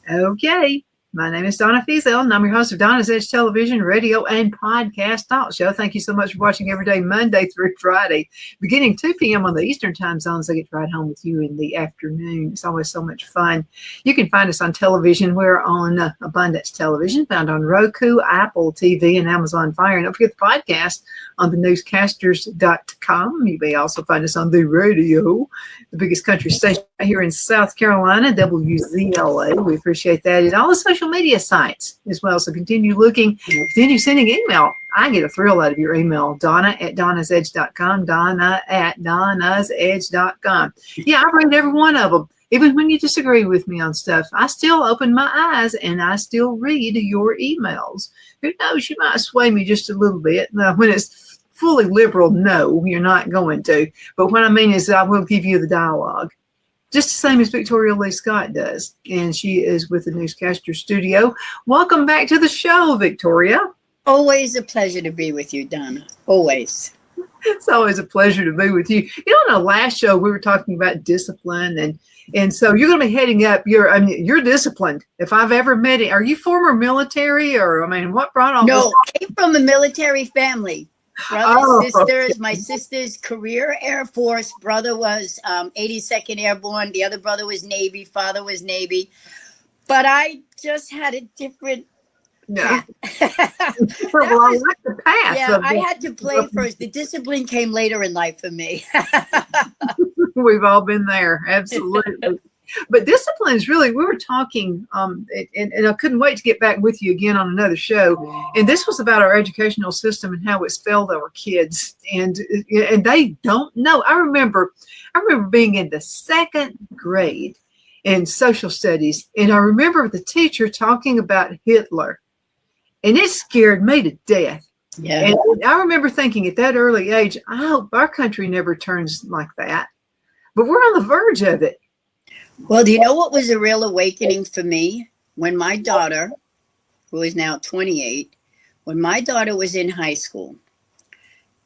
Okay, my name is Donna Fiesel, and I'm your host of Donna's Edge Television, radio, and podcast talk show. Thank you so much for watching every day, Monday through Friday, beginning 2 p.m. on the Eastern time zones. I get to ride home with you in the afternoon. It's always so much fun. You can find us on television. We're on Abundance Television, found on Roku, Apple TV, and Amazon Fire. And don't forget the podcast on the Newscasters.com. You may also find us on the radio, the biggest country station here in South Carolina, WZLA. We appreciate that. And all the social media sites as well. So continue looking, continue sending email. I get a thrill out of your email. Donna at donnasedge.com. Donna at donnasedge.com. Yeah, I read every one of them. Even when you disagree with me on stuff, I still open my eyes and I still read your emails. Who knows, you might sway me just a little bit. Now, when it's fully liberal, no, you're not going to. But what I mean is I will give you the dialogue. Just the same as Victoria Lee Scott does. And she is with the Newscasters Studio. Welcome back to the show, Victoria. Always a pleasure to be with you, Donna. Always. It's always a pleasure to be with you. You know, on the last show, we were talking about discipline. And so you're going to be heading up. You're disciplined. If I've ever met it, are you former military or, what brought all this? No, came from a military family. Brothers, sisters, okay. My sister's career Air Force. Brother was 82nd Airborne. The other brother was Navy. Father was Navy. But I just had a different path. Well, I like the path. Yeah, I had to play first. The discipline came later in life for me. We've all been there. Absolutely. But discipline is really, we were talking, and I couldn't wait to get back with you again on another show. And this was about our educational system and how it's failed our kids. And they don't know. I remember being in the 2nd grade in social studies. And I remember the teacher talking about Hitler. And it scared me to death. Yeah. And I remember thinking at that early age, I hope our country never turns like that. But we're on the verge of it. Well, do you know what was a real awakening for me? When my daughter, who is now 28, when my daughter was in high school,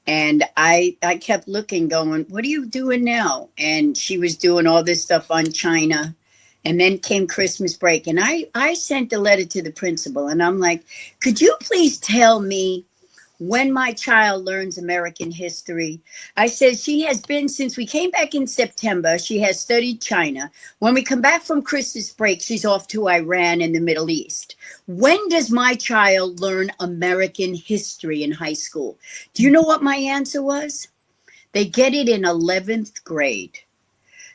and I kept looking, going, what are you doing now? And she was doing all this stuff on China. And then came Christmas break. And I sent a letter to the principal. And I'm like, could you please tell me when my child learns American history? I said, she has been, since we came back in September, she has studied China. When we come back from Christmas break, she's off to Iran and the Middle East. When does my child learn American history in high school? Do you know what my answer was? They get it in 11th grade.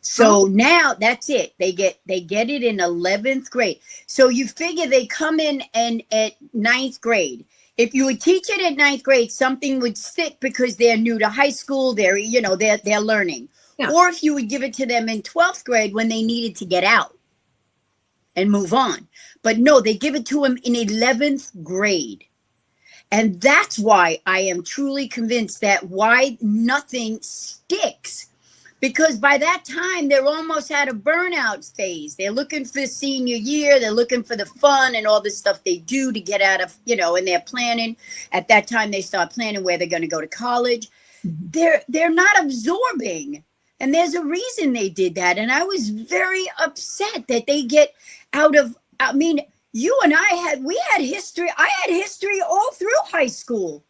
So now that's it. They get it in 11th grade. So you figure they come in and at 9th grade. If you would teach it at 9th grade, something would stick because they're new to high school. They're learning. Yeah. Or if you would give it to them in 12th grade when they needed to get out and move on. But no, they give it to them in 11th grade. And that's why I am truly convinced that why nothing sticks. Because by that time, they're almost at a burnout phase. They're looking for senior year. They're looking for the fun and all the stuff they do to get out of, and they're planning. At that time, they start planning where they're going to go to college. Mm-hmm. They're not absorbing. And there's a reason they did that. And I was very upset that they get out of, you and we had history. I had history all through high school.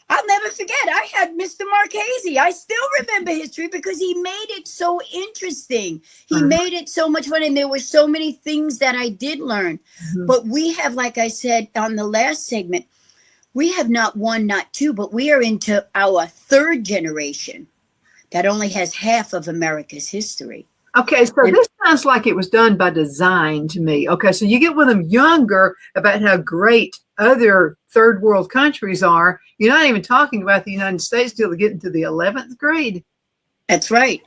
I'll never forget. I had Mr. Marchese. I still remember history because he made it so interesting. He made it so much fun. And there were so many things that I did learn. Mm-hmm. But we have, like I said on the last segment, we have not one, not two, but we are into our 3rd generation that only has half of America's history. Okay, so this sounds like it was done by design to me. Okay, so you get with them younger about how great other 3rd world countries are. You're not even talking about the United States till they get into the 11th grade. That's right.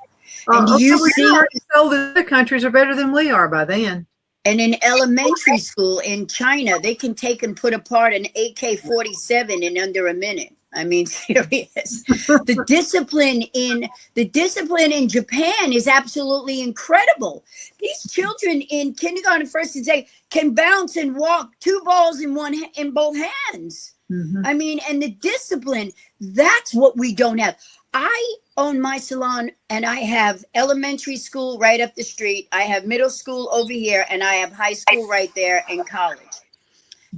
And you see, so the other countries are better than we are by then. And in elementary school in China, they can take and put apart an AK-47 in under a minute. I mean, serious. The discipline in Japan is absolutely incredible. These children in kindergarten, first and second, can bounce and walk 2 balls in both hands. Mm-hmm. I mean, and the discipline, that's what we don't have. I own my salon, and I have elementary school right up the street. I have middle school over here, and I have high school right there and college.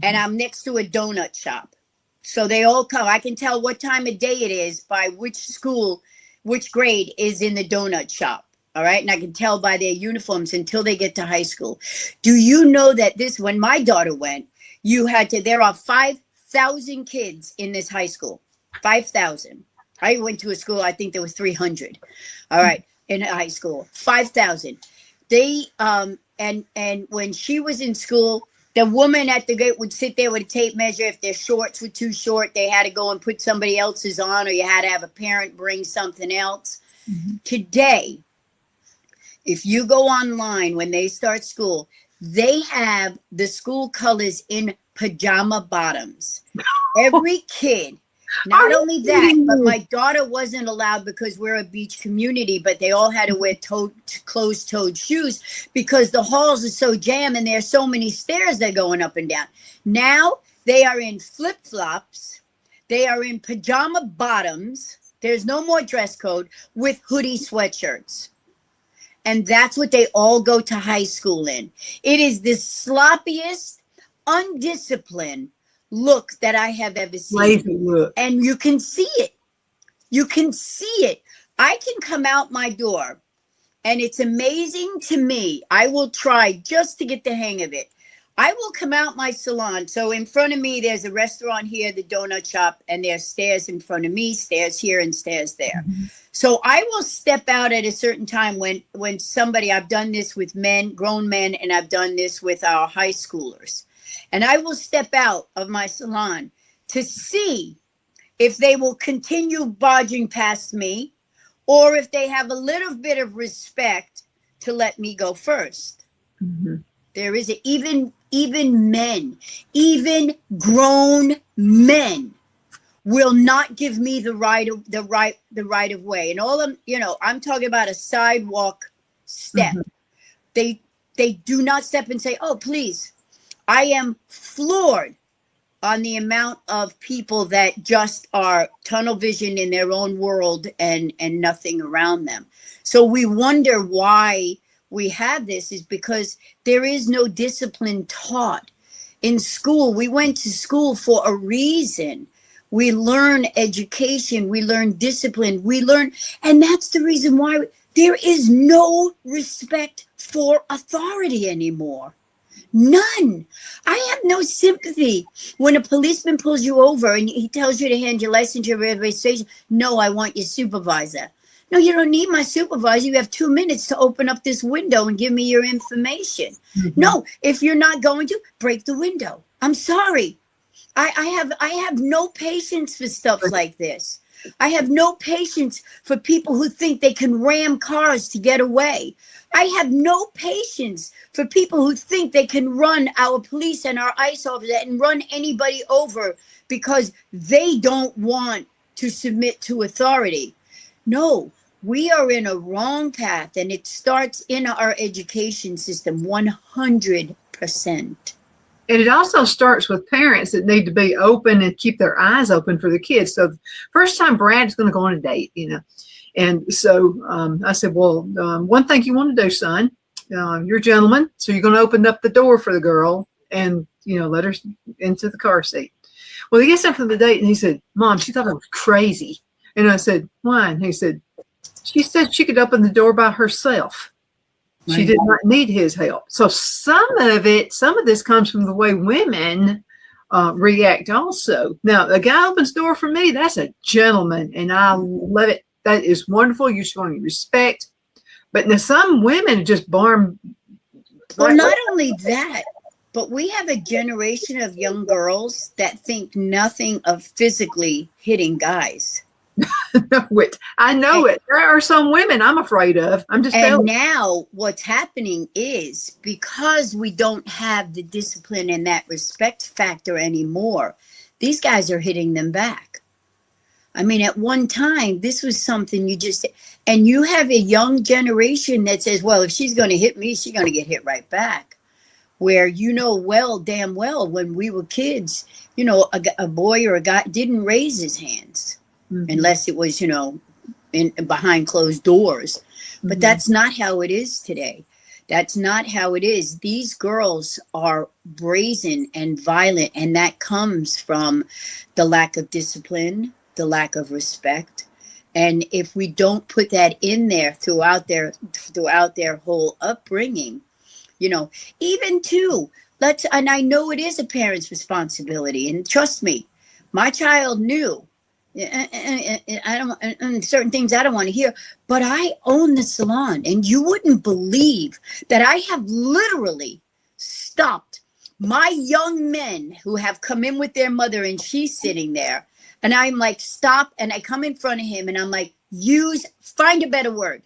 And I'm next to a donut shop. So they all come. I can tell what time of day it is by which school, which grade is in the donut shop. All right. And I can tell by their uniforms until they get to high school. Do you know that when my daughter went, there are 5,000 kids in this high school. 5,000. I went to a school, I think there was 300. All right, in high school, 5,000. They and when she was in school, the woman at the gate would sit there with a tape measure. If their shorts were too short, they had to go and put somebody else's on, or you had to have a parent bring something else. Mm-hmm. Today, if you go online when they start school, they have the school colors in pajama bottoms. Every kid. Not only that, but my daughter wasn't allowed because we're a beach community, but they all had to wear closed-toed shoes because the halls are so jammed and there's so many stairs they're going up and down. Now they are in flip-flops. They are in pajama bottoms. There's no more dress code with hoodie sweatshirts. And that's what they all go to high school in. It is the sloppiest, undisciplined look that I have ever seen. Lazy look. And you can see it. You can see it. I can come out my door, and it's amazing to me. I will try just to get the hang of it. I will come out my salon. So in front of me, there's a restaurant here, the donut shop, and there's stairs in front of me, stairs here and stairs there. Mm-hmm. So I will step out at a certain time when somebody, I've done this with men, grown men, and I've done this with our high schoolers. And I will step out of my salon to see if they will continue barging past me or if they have a little bit of respect to let me go first. Mm-hmm. There is even men, even grown men will not give me the right of way. And all I'm talking about a sidewalk step. Mm-hmm. They do not step and say, "Oh, please." I am floored on the amount of people that just are tunnel vision in their own world and nothing around them. So we wonder why we have this is because there is no discipline taught. In school, we went to school for a reason. We learn education, we learn discipline, and that's the reason why there is no respect for authority anymore. None. I have no sympathy when a policeman pulls you over and he tells you to hand your license, your registration. No, I want your supervisor. No, you don't need my supervisor. You have 2 minutes to open up this window and give me your information. Mm-hmm. No, if you're not going to, break the window. I'm sorry. I have no patience for stuff like this. I have no patience for people who think they can ram cars to get away. I have no patience for people who think they can run our police and our ICE officers and run anybody over because they don't want to submit to authority. No, we are in a wrong path, and it starts in our education system 100%. And it also starts with parents that need to be open and keep their eyes open for the kids. So first time Brad's going to go on a date, And so I said, well, one thing you want to do, son, you're a gentleman. So you're going to open up the door for the girl and, let her into the car seat. Well, he gets up for the date and he said, Mom, she thought I was crazy. And I said, why? And he said she could open the door by herself. She did not need his help. So some of this comes from the way women react also. Now, a guy opens the door for me, that's a gentleman, and I love it. That is wonderful. You're showing respect. But now some women just born. Well, not only that, but we have a generation of young girls that think nothing of physically hitting guys. know it. I know it. There are some women I'm afraid of. I'm just and telling. now what's happening is because we don't have the discipline and that respect factor anymore, these guys are hitting them back. I mean, at one time, this was something and you have a young generation that says, well, if she's going to hit me, she's going to get hit right back. Where, damn well, when we were kids, a boy or a guy didn't raise his hands unless it was, in behind closed doors. But that's not how it is today. That's not how it is. These girls are brazen and violent, and that comes from the lack of discipline, the lack of respect. And if we don't put that in there throughout their whole upbringing, even too, and I know it is a parent's responsibility, and trust me, my child knew, certain things I don't want to hear, but I own the salon, and you wouldn't believe that I have literally stopped my young men who have come in with their mother, and she's sitting there, and I'm like, stop, and I come in front of him, and I'm like, find a better word.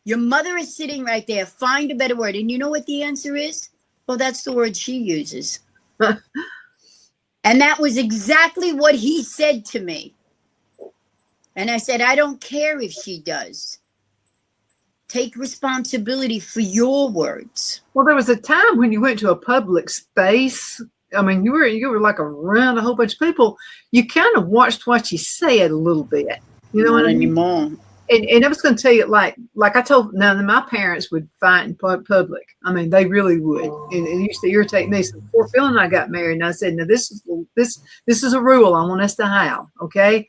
Your mother is sitting right there. Find a better word. And you know what the answer is? Well, that's the word she uses. And that was exactly what he said to me. And I said, I don't care if she does. Take responsibility for your words. Well, there was a time when you went to a public space. I mean, you were like around a whole bunch of people. You kind of watched what you said a little bit. You know Not what I mean? anymore. And I was going to tell you, like I told, now my parents would fight in public. I mean, they really would. And it used to irritate me. So before Phil and I got married, and I said, now this is a rule I want us to have, okay?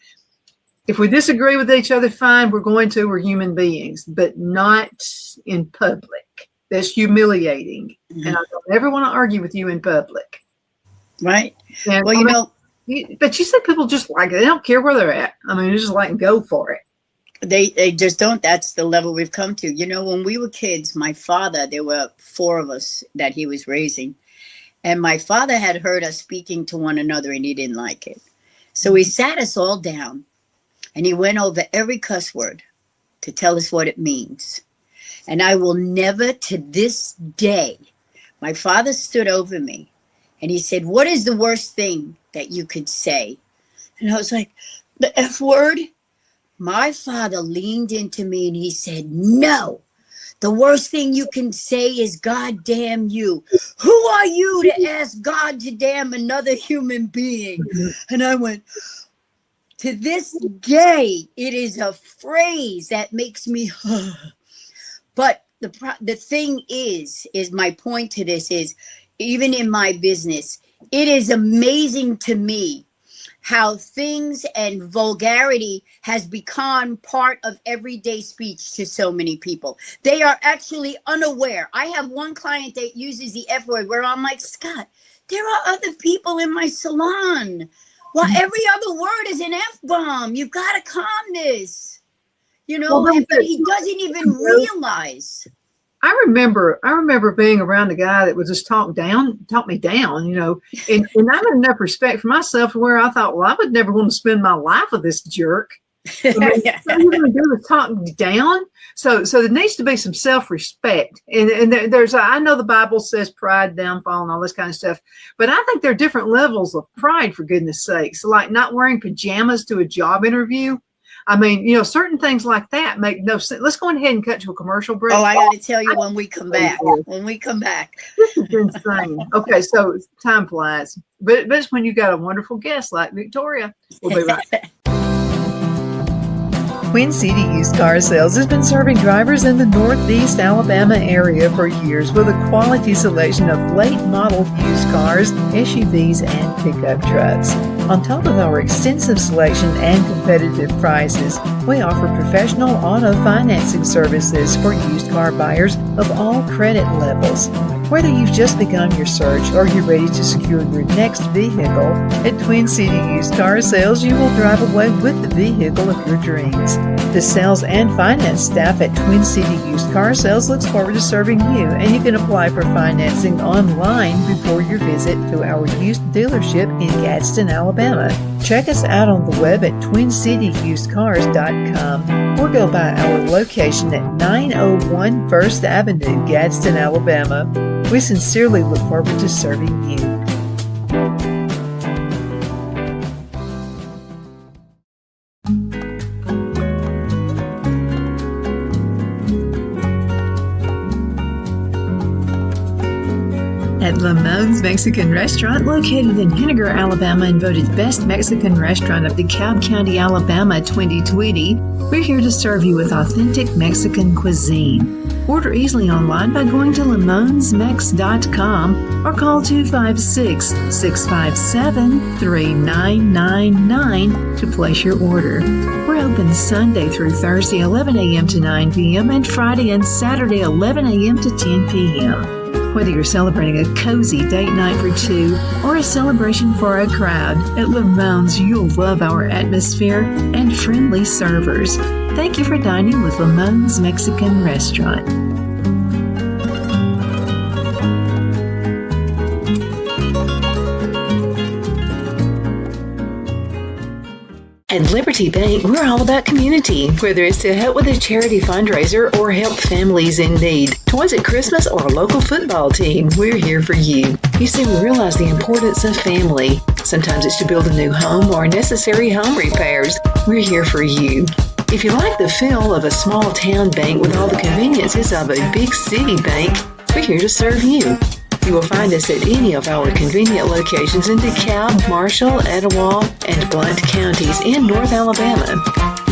If we disagree with each other, fine, we're human beings, but not in public. That's humiliating. And I don't ever want to argue with you in public. Right. And, well, but you say people just like it. They don't care where they're at. I mean, they just like go for it. They just don't. That's the level we've come to. When we were kids, my father, there were 4 of us that he was raising. And my father had heard us speaking to one another and he didn't like it. So he sat us all down and he went over every cuss word to tell us what it means. And I will never, to this day, my father stood over me and he said, what is the worst thing that you could say? And I was like, the F word? My father leaned into me and he said, no, the worst thing you can say is God damn you. Who are you to ask God to damn another human being? And I went, to this day, it is a phrase that makes me, but the thing is my point to this is, even in my business, it is amazing to me how things and vulgarity has become part of everyday speech to so many people. They are actually unaware. I have one client that uses the F word where I'm like, Scott, there are other people in my salon. Well, every other word is an F-bomb. You've got to calm this. But he doesn't even realize. I remember being around a guy that would just talk me down, and I had enough respect for myself where I thought, well, I would never want to spend my life with this jerk. I mean, what you're going to do is talk me down. So there needs to be some self-respect. And I know the Bible says pride, downfall, and all this kind of stuff, but I think there are different levels of pride, for goodness sakes. Like not wearing pajamas to a job interview. I mean, certain things like that make no sense. Let's go ahead and cut to a commercial break. Oh, I got to tell you when we come back. This is insane. Okay, so time flies. But it's when you got a wonderful guest like Victoria. We'll be right back. Queen City Used Car Sales has been serving drivers in the Northeast Alabama area for years with a quality selection of late model used cars, SUVs, and pickup trucks. On top of our extensive selection and competitive prices, we offer professional auto financing services for used car buyers of all credit levels. Whether you've just begun your search or you're ready to secure your next vehicle, at Twin City Used Car Sales, you will drive away with the vehicle of your dreams. The sales and finance staff at Twin City Used Car Sales looks forward to serving you, and you can apply for financing online before your visit to our used dealership in Gadsden, Alabama. Check us out on the web at twincityyusedcars.com or go by our location at 901 First Avenue, Gadsden, Alabama. We sincerely look forward to serving you. At Lamone's Mexican Restaurant, located in Henniger, Alabama, and voted Best Mexican Restaurant of DeKalb County, Alabama 2020, we're here to serve you with authentic Mexican cuisine. Order easily online by going to lamonsmex.com or call 256-657-3999 to place your order. We're open Sunday through Thursday 11 a.m. to 9 p.m. and Friday and Saturday 11 a.m. to 10 p.m. Whether you're celebrating a cozy date night for two or a celebration for a crowd, at Lamone's you'll love our atmosphere and friendly servers. Thank you for dining with Lamone's Mexican Restaurant. At Liberty Bank, we're all about community, whether it's to help with a charity fundraiser or help families in need. Toys at Christmas or a local football team, we're here for you. You see, we realize the importance of family. Sometimes it's to build a new home or necessary home repairs. We're here for you. If you like the feel of a small town bank with all the conveniences of a big city bank, we're here to serve you. You will find us at any of our convenient locations in DeKalb, Marshall, Etowah, and Blount counties in North Alabama.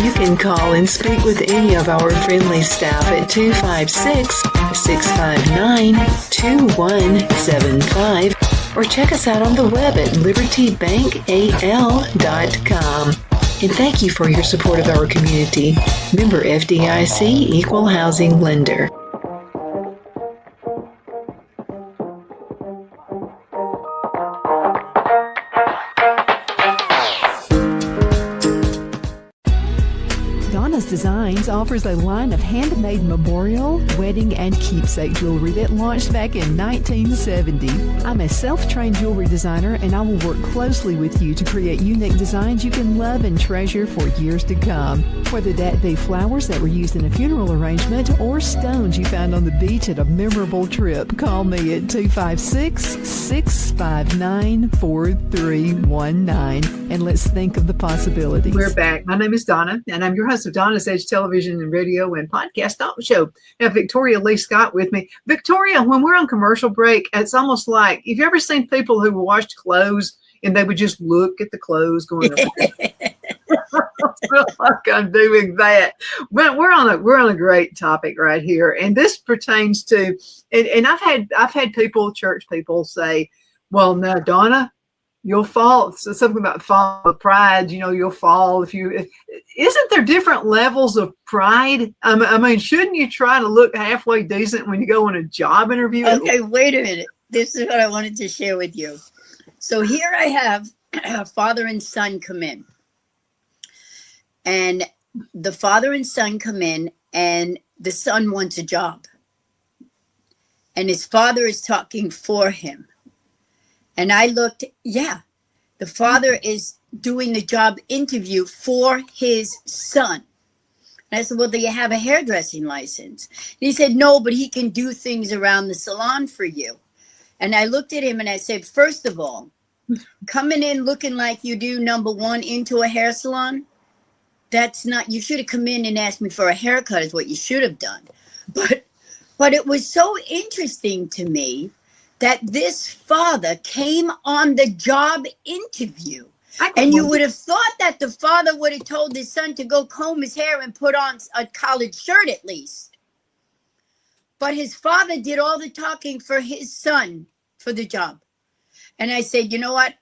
You can call and speak with any of our friendly staff at 256-659-2175 or check us out on the web at libertybankal.com. And thank you for your support of our community. Member FDIC Equal Housing Lender. Donna's Designs offers a line of handmade memorial, wedding, and keepsake jewelry that launched back in 1970. I'm a self-trained jewelry designer, and I will work closely with you to create unique designs you can love and treasure for years to come. Whether that be flowers that were used in a funeral arrangement or stones you found on the beach at a memorable trip, call me at 256-659-4319, and let's think of the possibilities. We're back. My name is Donna, and I'm your host of Donna's Edge Television and Radio and Podcast Talk Show. I have Victoria Lee Scott with me. Victoria, when we're on commercial break, it's almost like, have you ever seen people who washed clothes and they would just look at the clothes going around? I feel like I'm doing that. But we're on a great topic right here, and this pertains to, and I've had people, church people, say, "Well, now, Donna, you'll fall." So something about fall with pride. You'll fall if you. Isn't there different levels of pride? I mean, shouldn't you try to look halfway decent when you go on a job interview? Okay, wait a minute. This is what I wanted to share with you. So here I have a father and son come in. And the father and son come in, and the son wants a job. And his father is talking for him. And I looked, the father is doing the job interview for his son. And I said, well, do you have a hairdressing license? And he said, no, but he can do things around the salon for you. And I looked at him and I said, first of all, coming in looking like you do, number one, into a hair salon, that's not, you should have come in and asked me for a haircut is what you should have done. But it was so interesting to me that this father came on the job interview. And you would have thought that the father would have told his son to go comb his hair and put on a collared shirt at least. But his father did all the talking for his son for the job. And I said, you know what?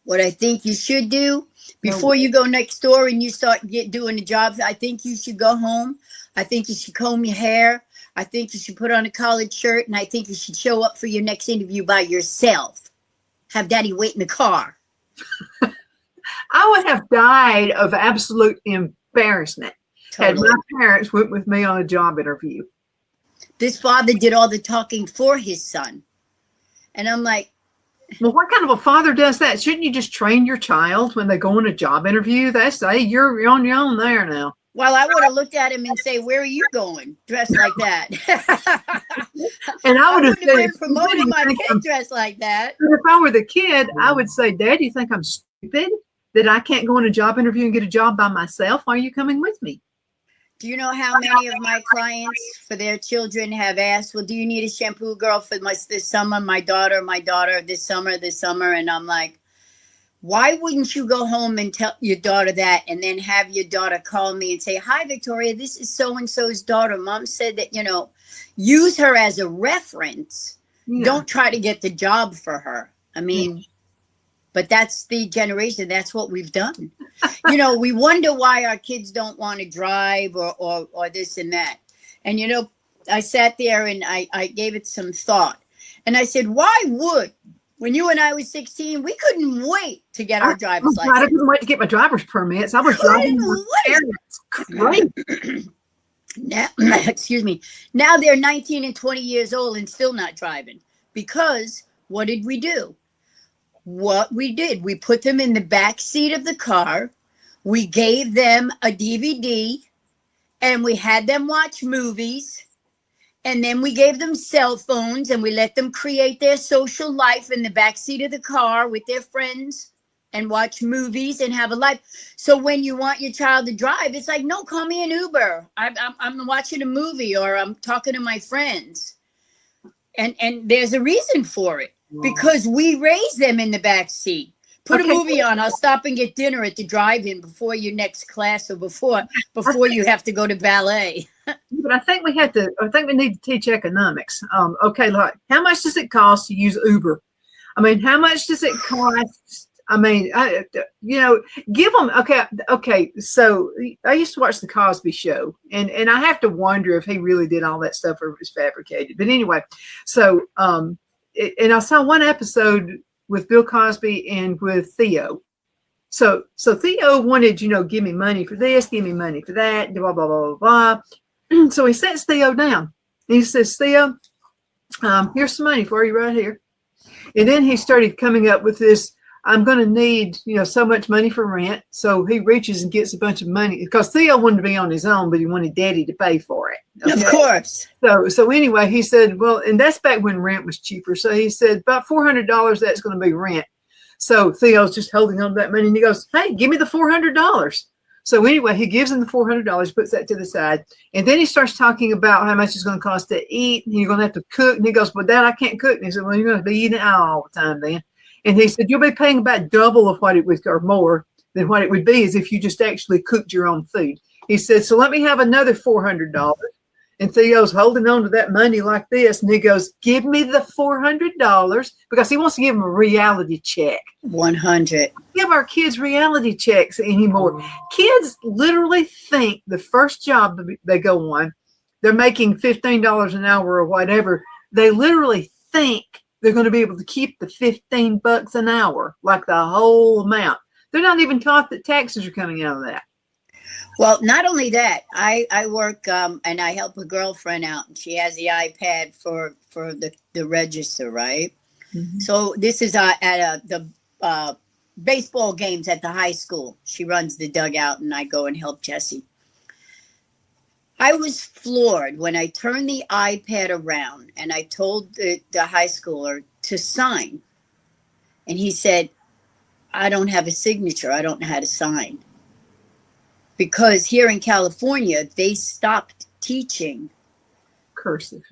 What I think you should do before you go next door and you start doing the jobs, I think you should go home. I think you should comb your hair. I think you should put on a collared shirt. And I think you should show up for your next interview by yourself. Have daddy wait in the car. I would have died of absolute embarrassment had my parents went with me on a job interview. This father did all the talking for his son. And I'm like, Well, what kind of a father does that? Shouldn't you just train your child when they go on a job interview? That's, hey, you're on your own there now. Well, I would have looked at him and say, "Where are you going, dressed like that?" And I would have been promoting my kid dressed like that. If I were the kid, I would say, "Dad, you think I'm stupid that I can't go on a job interview and get a job by myself? Why are you coming with me?" Do you know how many of my clients for their children have asked, "Well, do you need a shampoo girl for this summer? My daughter, this summer." And I'm like, why wouldn't you go home and tell your daughter that and then have your daughter call me and say, "Hi, Victoria, this is so-and-so's daughter. Mom said that, use her as a reference. Yeah. Don't try to get the job for her." I mean, but that's the generation. That's what we've done. We wonder why our kids don't want to drive or this and that. And, I sat there and I gave it some thought. And I said, why would, when you and I was 16, we couldn't wait to get our driver's license. I couldn't wait to get my driver's permits. I was driving great. Now, excuse me. Now they're 19 and 20 years old and still not driving. Because what did we do? We put them in the back seat of the car. We gave them a DVD and we had them watch movies. And then we gave them cell phones and we let them create their social life in the backseat of the car with their friends and watch movies and have a life. So when you want your child to drive, it's like, no, call me an Uber. I'm watching a movie or I'm talking to my friends. And there's a reason for it. Wow. Because we raise them in the backseat. Put a movie on. I'll stop and get dinner at the drive-in before your next class or before you have to go to ballet. But I think we need to teach economics. Like, how much does it cost to use Uber? I mean, how much does it cost? I mean, give them, okay. So I used to watch the Cosby Show and I have to wonder if he really did all that stuff or if it was fabricated. But anyway, so, and I saw one episode with Bill Cosby and with Theo. So Theo wanted, give me money for this, give me money for that, blah, blah, blah, blah, blah. So he sets Theo down. He says, "Theo, here's some money for you right here." And then he started coming up with this, "I'm going to need, so much money for rent." So he reaches and gets a bunch of money because Theo wanted to be on his own, but he wanted Daddy to pay for it. Okay? Of course. So anyway, he said, well, and that's back when rent was cheaper. So he said, about $400, that's going to be rent. So Theo's just holding on to that money and he goes, "Hey, give me the $400. So anyway, he gives him the $400, puts that to the side. And then he starts talking about how much it's going to cost to eat. And you're going to have to cook. And he goes, "Well, Dad, I can't cook." And he said, "Well, you're going to be eating out all the time then." And he said, "You'll be paying about double of what it would, or more than what it would be as if you just actually cooked your own food." He said, "So let me have another $400. And Theo's holding on to that money like this. And he goes, "Give me the $400 because he wants to give him a reality check." 100. Give our kids reality checks anymore. Kids literally think the first job they go on, they're making $15 an hour or whatever. They literally think they're going to be able to keep the $15 an hour, like the whole amount. They're not even taught that taxes are coming out of that. Well, not only that, I work and I help a girlfriend out, and she has the iPad for the register, right? Mm-hmm. So this is at the baseball games at the high school. She runs the dugout, and I go and help Jessie. I was floored when I turned the iPad around and I told the high schooler to sign. And he said, "I don't have a signature. I don't know how to sign." Because here in California, they stopped teaching cursive.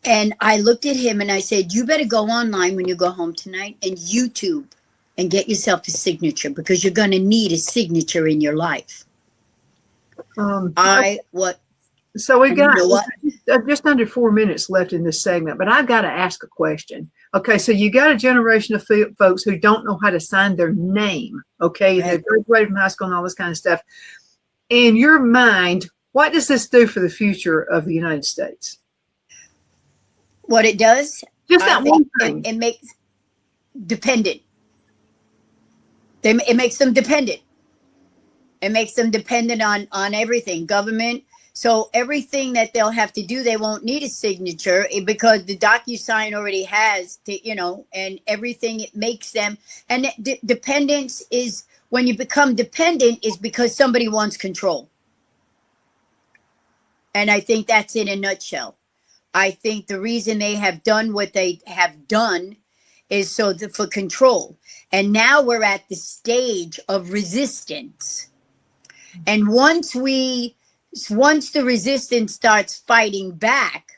And I looked at him and I said, "You better go online when you go home tonight and YouTube and get yourself a signature because you're going to need a signature in your life." So we got just under 4 minutes left in this segment, but I've got to ask a question. Okay, so you got a generation of folks who don't know how to sign their name. Okay, right. They've graduated from high school and all this kind of stuff. In your mind, what does this do for the future of the United States? What it does? Just that one thing. It makes dependent. It makes them dependent. It makes them dependent on everything. Government, So everything that they'll have to do, they won't need a signature because the DocuSign already has, and everything it makes them. And dependence is, when you become dependent, is because somebody wants control. And I think that's in a nutshell. I think the reason they have done what they have done is for control. And now we're at the stage of resistance. And once the resistance starts fighting back,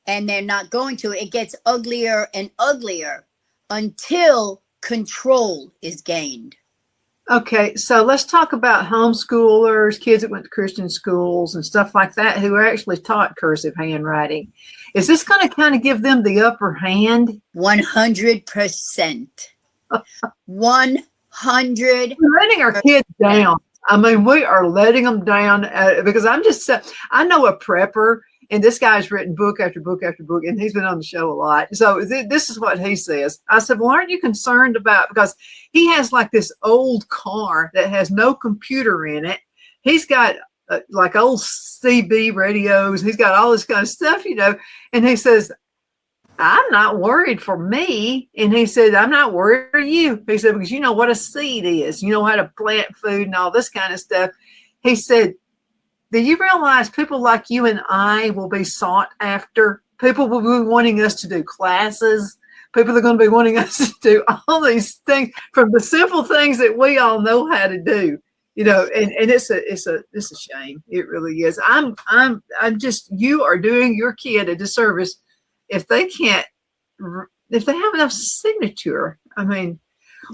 and they're not going to, it gets uglier and uglier until control is gained. Okay, so let's talk about homeschoolers, kids that went to Christian schools and stuff like that who are actually taught cursive handwriting. Is this going to kind of give them the upper hand? 100%. 100. We're letting our kids down. I mean, we are letting them down because I know a prepper, and this guy's written book after book after book, and he's been on the show a lot. So this is what he says. I said, well, aren't you concerned about, because he has like this old car that has no computer in it. He's got like old CB radios. He's got all this kind of stuff, and he says, I'm not worried for me. And he said, I'm not worried for you. He said, because you know what a seed is. You know how to plant food and all this kind of stuff. He said, do you realize people like you and I will be sought after? People will be wanting us to do classes. People are going to be wanting us to do all these things, from the simple things that we all know how to do. And it's a shame. It really is. I'm just, you are doing your kid a disservice if they have enough signature. I mean,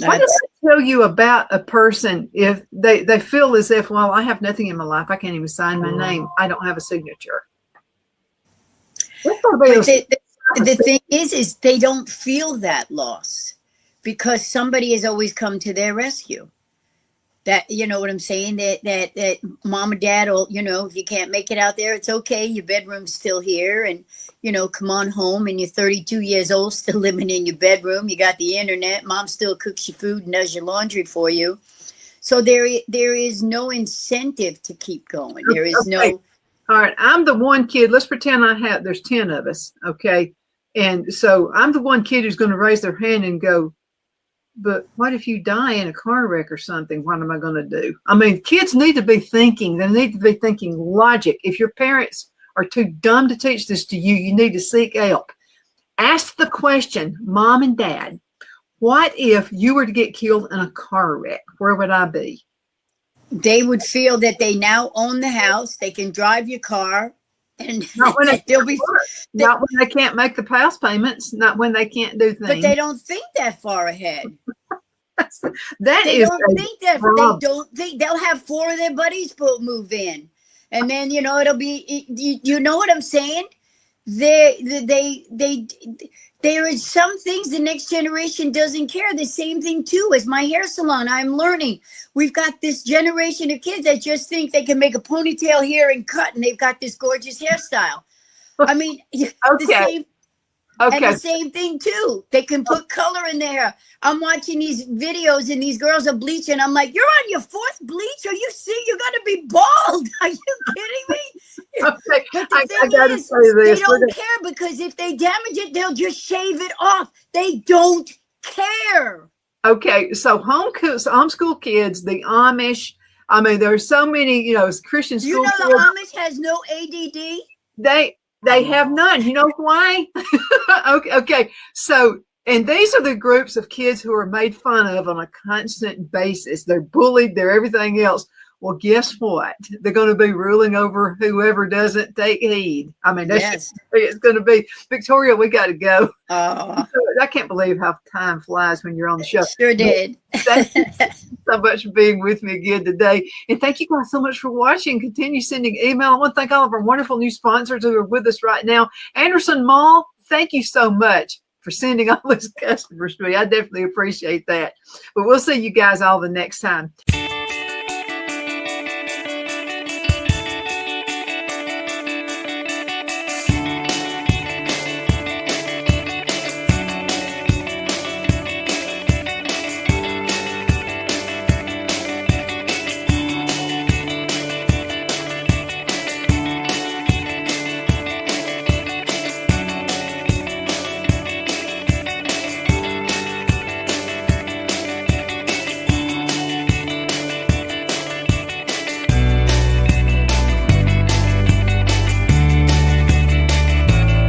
what does it tell you about a person if they feel as if, well, I have nothing in my life, I can't even sign my name, I don't have a signature? The thing is they don't feel that loss because somebody has always come to their rescue. That, you know what I'm saying? That mom and dad will, if you can't make it out there, it's okay. Your bedroom's still here, and, come on home, and you're 32 years old, still living in your bedroom. You got the internet. Mom still cooks your food and does your laundry for you. So there is no incentive to keep going. There is no. All right. I'm the one kid. Let's pretend there's 10 of us. Okay. And so I'm the one kid who's going to raise their hand and go, but what if you die in a car wreck or something? What am I going to do? I mean, kids need to be thinking. They need to be thinking logic. If your parents are too dumb to teach this to you, you need to seek help. Ask the question, Mom and Dad, what if you were to get killed in a car wreck? Where would I be? They would feel that they now own the house. They can drive your car. And not when they can't make the house payments, not when they can't do things. But they don't think that far ahead. They don't think they'll have 4 of their buddies move in, and then it'll be. You know what I'm saying? There is some things the next generation doesn't care. The same thing too as my hair salon. I'm learning. We've got this generation of kids that just think they can make a ponytail here and cut, and they've got this gorgeous hairstyle. I mean, okay. And the same thing too. They can put color in their hair. I'm watching these videos and these girls are bleaching. I'm like, you're on your 4th bleach? Are you see? You're gonna be bald. Are you kidding me? Okay. But the I gotta thing is, say this. they don't care, because if they damage it, they'll just shave it off. They don't care. Okay, so homeschool kids, the Amish. I mean, there's so many, Christian school. The Amish has no ADD. They have none. You know why? Okay. So, and these are the groups of kids who are made fun of on a constant basis. They're bullied. They're everything else. Well, guess what? They're going to be ruling over whoever doesn't take heed. I mean, it's going to be Victoria. We got to go. I can't believe how time flies when you're on the show. Sure did. Thank you so much for being with me again today. And thank you guys so much for watching. Continue sending email. I want to thank all of our wonderful new sponsors who are with us right now. Anderson Mall, thank you so much for sending all these customers to me. I definitely appreciate that. But we'll see you guys all the next time.